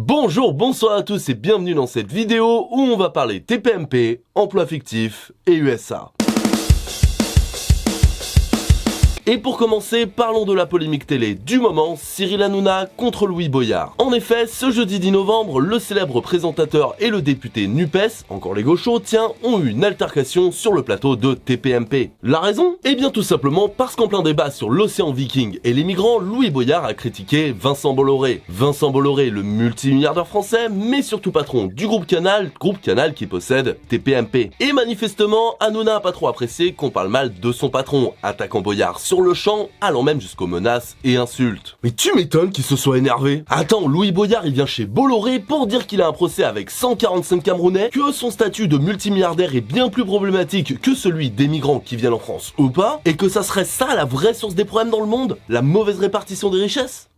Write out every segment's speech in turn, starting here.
Bonjour, bonsoir à tous et bienvenue dans cette vidéo où on va parler TPMP, emploi fictif et USA. Et pour commencer, parlons de la polémique télé du moment, Cyril Hanouna contre Louis Boyard. En effet, ce jeudi 10 novembre, le célèbre présentateur et le député NUPES, encore les gauchos, ont eu une altercation sur le plateau de TPMP. La raison? Eh bien tout simplement parce qu'en plein débat sur l'océan Viking et les migrants, Louis Boyard a critiqué Vincent Bolloré. Vincent Bolloré, le multimilliardaire français, mais surtout patron du groupe Canal qui possède TPMP. Et manifestement, Hanouna n'a pas trop apprécié qu'on parle mal de son patron, attaquant Boyard sur le champ, allant même jusqu'aux menaces et insultes. Mais tu m'étonnes qu'il se soit énervé. Attends, Louis Boyard il vient chez Bolloré pour dire qu'il a un procès avec 145 Camerounais, que son statut de multimilliardaire est bien plus problématique que celui des migrants qui viennent en France ou pas, et que ça serait ça la vraie source des problèmes dans le monde, la mauvaise répartition des richesses.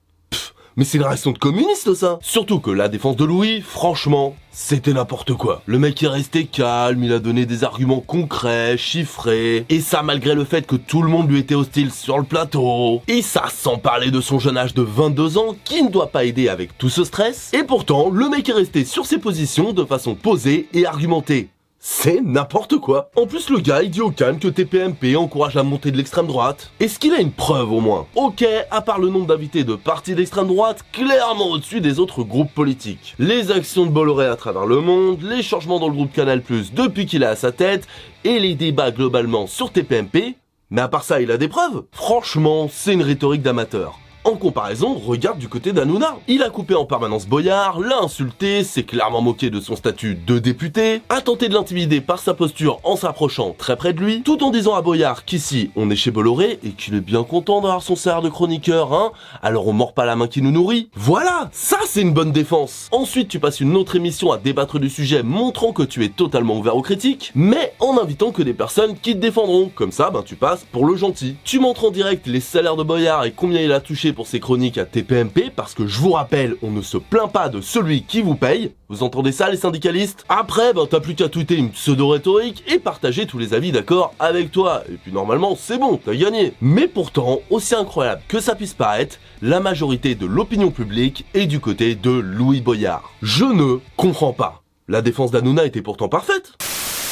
Mais c'est une réaction de communiste ça. Surtout que la défense de Louis, franchement, c'était n'importe quoi. Le mec est resté calme, il a donné des arguments concrets, chiffrés, et ça malgré le fait que tout le monde lui était hostile sur le plateau. Et ça sans parler de son jeune âge de 22 ans qui ne doit pas aider avec tout ce stress. Et pourtant, le mec est resté sur ses positions de façon posée et argumentée. C'est n'importe quoi. En plus, le gars, il dit au calme que TPMP encourage la montée de l'extrême droite. Est-ce qu'il a une preuve au moins? Ok, à part le nombre d'invités de partis d'extrême droite, clairement au-dessus des autres groupes politiques. Les actions de Bolloré à travers le monde, les changements dans le groupe Canal+, depuis qu'il est à sa tête, et les débats globalement sur TPMP. Mais à part ça, il a des preuves? Franchement, c'est une rhétorique d'amateur. En comparaison, regarde du côté d'Hanouna. Il a coupé en permanence Boyard, l'a insulté, s'est clairement moqué de son statut de député, a tenté de l'intimider par sa posture en s'approchant très près de lui, tout en disant à Boyard qu'ici on est chez Bolloré et qu'il est bien content d'avoir son salaire de chroniqueur, hein, alors on mord pas la main qui nous nourrit. Voilà, ça c'est une bonne défense. Ensuite tu passes une autre émission à débattre du sujet montrant que tu es totalement ouvert aux critiques, mais en invitant que des personnes qui te défendront. Comme ça, tu passes pour le gentil. Tu montres en direct les salaires de Boyard et combien il a touché pour ses chroniques à TPMP, parce que je vous rappelle, on ne se plaint pas de celui qui vous paye. Vous entendez ça les syndicalistes? Après, t'as plus qu'à tweeter une pseudo-rhétorique et partager tous les avis d'accord avec toi. Et puis normalement, c'est bon, t'as gagné. Mais pourtant, aussi incroyable que ça puisse paraître, la majorité de l'opinion publique est du côté de Louis Boyard. Je ne comprends pas. La défense d'Hanouna était pourtant parfaite.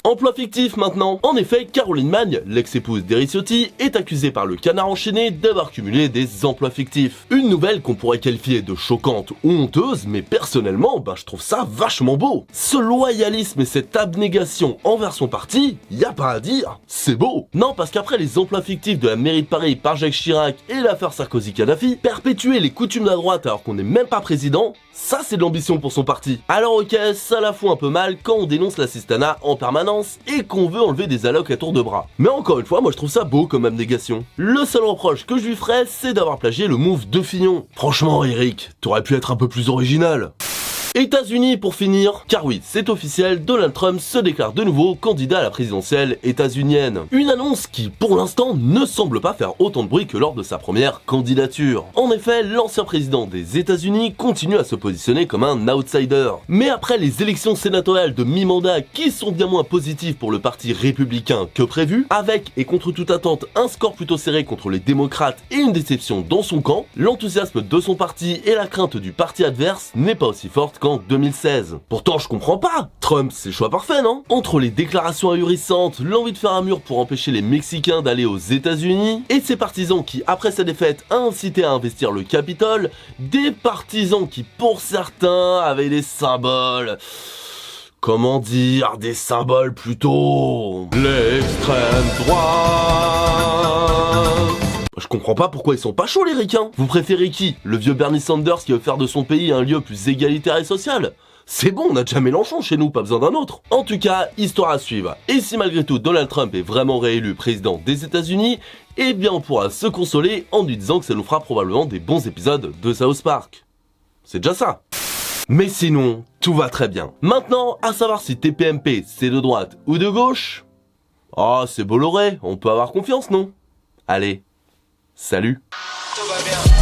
Emploi fictif maintenant. En effet, Caroline Magne, l'ex-épouse d'Éric Ciotti, est accusée par le Canard enchaîné d'avoir cumulé des emplois fictifs. Une nouvelle qu'on pourrait qualifier de choquante ou honteuse, mais personnellement, je trouve ça vachement beau. Ce loyalisme et cette abnégation envers son parti, y a pas à dire, c'est beau. Non, parce qu'après les emplois fictifs de la mairie de Paris par Jacques Chirac et l'affaire Sarkozy-Kadhafi, perpétuer les coutumes de la droite alors qu'on n'est même pas président, ça c'est de l'ambition pour son parti. Alors ok, ça la fout un peu mal quand on dénonce l'assistanat en permanence et qu'on veut enlever des allocs à tour de bras. Mais encore une fois, moi je trouve ça beau comme abnégation. Le seul reproche que je lui ferais, c'est d'avoir plagié le move de Fillon. Franchement Eric, t'aurais pu être un peu plus original. États-Unis pour finir, car oui, c'est officiel, Donald Trump se déclare de nouveau candidat à la présidentielle états-unienne. Une annonce qui, pour l'instant, ne semble pas faire autant de bruit que lors de sa première candidature. En effet, l'ancien président des États-Unis continue à se positionner comme un outsider. Mais après les élections sénatoriales de mi-mandat qui sont bien moins positives pour le parti républicain que prévu, avec et contre toute attente un score plutôt serré contre les démocrates et une déception dans son camp, l'enthousiasme de son parti et la crainte du parti adverse n'est pas aussi forte qu'en 2016. Pourtant, je comprends pas. Trump, c'est le choix parfait, non? Entre les déclarations ahurissantes, l'envie de faire un mur pour empêcher les Mexicains d'aller aux États-Unis, et ses partisans qui, après sa défaite, a incité à investir le Capitole, des partisans qui, pour certains, avaient des symboles. Comment dire, des symboles plutôt... l'extrême droite. Je comprends pas pourquoi ils sont pas chauds les ricains. Vous préférez qui? Le vieux Bernie Sanders qui veut faire de son pays un lieu plus égalitaire et social? C'est bon, on a déjà Mélenchon chez nous, pas besoin d'un autre. En tout cas, histoire à suivre. Et si malgré tout Donald Trump est vraiment réélu président des États-Unis, eh bien on pourra se consoler en lui disant que ça nous fera probablement des bons épisodes de South Park. C'est déjà ça. Mais sinon, tout va très bien. Maintenant, à savoir si TPMP c'est de droite ou de gauche. Ah, c'est Bolloré, on peut avoir confiance, non? Allez. Salut. Tout va bien.